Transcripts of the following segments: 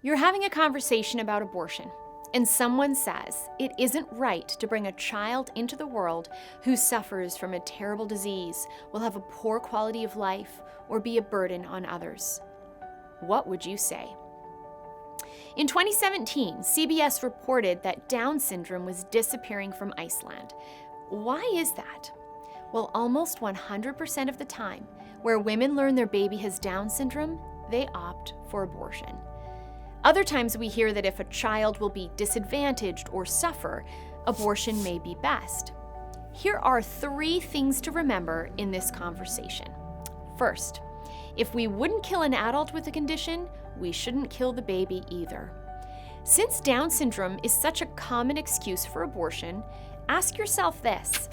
You're having a conversation about abortion, and someone says it isn't right to bring a child into the world who suffers from a terrible disease, will have a poor quality of life, or be a burden on others. What would you say? In 2017, CBS reported that Down syndrome was disappearing from Iceland. Why is that? Well, almost 100% of the time, where women learn their baby has Down syndrome, they opt for abortion. Other times we hear that if a child will be disadvantaged or suffer, abortion may be best. Here are 3 things to remember in this conversation. First, if we wouldn't kill an adult with a condition, we shouldn't kill the baby either. Since Down syndrome is such a common excuse for abortion, ask yourself this: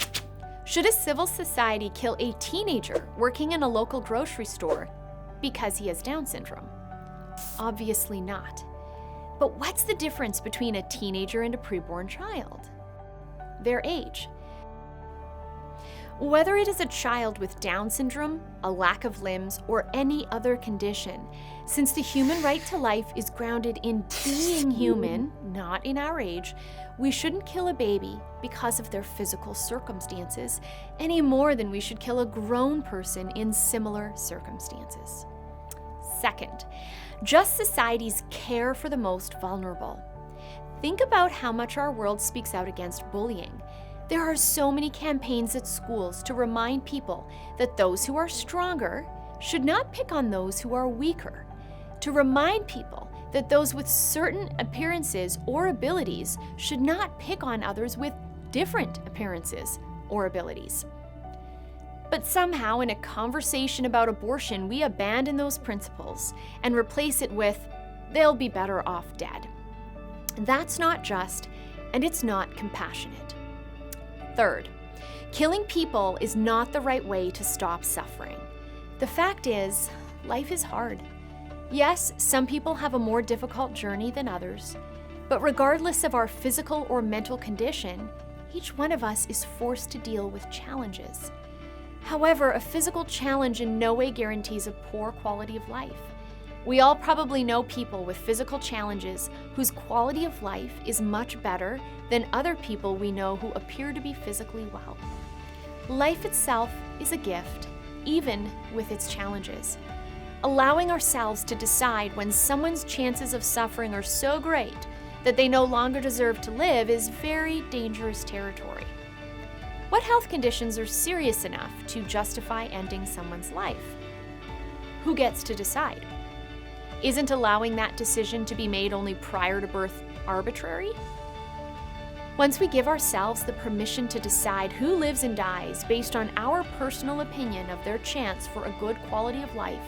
should a civil society kill a teenager working in a local grocery store because he has Down syndrome? Obviously not. But what's the difference between a teenager and a preborn child? Their age. Whether it is a child with Down syndrome, a lack of limbs, or any other condition, since the human right to life is grounded in being human, not in our age, we shouldn't kill a baby because of their physical circumstances any more than we should kill a grown person in similar circumstances. Second, just society's care for the most vulnerable. Think about how much our world speaks out against bullying. There are so many campaigns at schools to remind people that those who are stronger should not pick on those who are weaker, to remind people that those with certain appearances or abilities should not pick on others with different appearances or abilities. But somehow, in a conversation about abortion, we abandon those principles and replace it with, they'll be better off dead. That's not just, and it's not compassionate. Third, killing people is not the right way to stop suffering. The fact is, life is hard. Yes, some people have a more difficult journey than others, but regardless of our physical or mental condition, each one of us is forced to deal with challenges. However, a physical challenge in no way guarantees a poor quality of life. We all probably know people with physical challenges whose quality of life is much better than other people we know who appear to be physically well. Life itself is a gift, even with its challenges. Allowing ourselves to decide when someone's chances of suffering are so great that they no longer deserve to live is very dangerous territory. What health conditions are serious enough to justify ending someone's life? Who gets to decide? Isn't allowing that decision to be made only prior to birth arbitrary? Once we give ourselves the permission to decide who lives and dies based on our personal opinion of their chance for a good quality of life,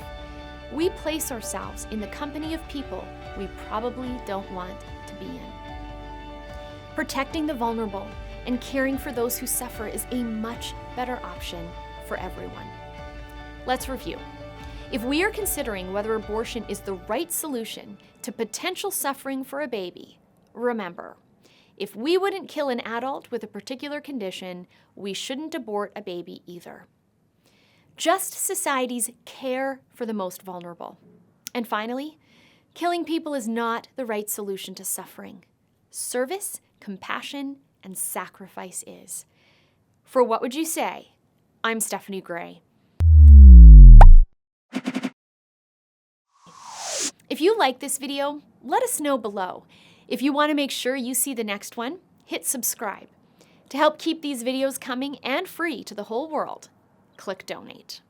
we place ourselves in the company of people we probably don't want to be in. Protecting the vulnerable and caring for those who suffer is a much better option for everyone. Let's review. If we are considering whether abortion is the right solution to potential suffering for a baby, remember, if we wouldn't kill an adult with a particular condition, we shouldn't abort a baby either. Just society's care for the most vulnerable. And finally, killing people is not the right solution to suffering. Service, compassion, and sacrifice is. For What Would You Say? I'm Stephanie Gray. If you like this video, let us know below. If you want to make sure you see the next one, hit subscribe. To help keep these videos coming and free to the whole world, click donate.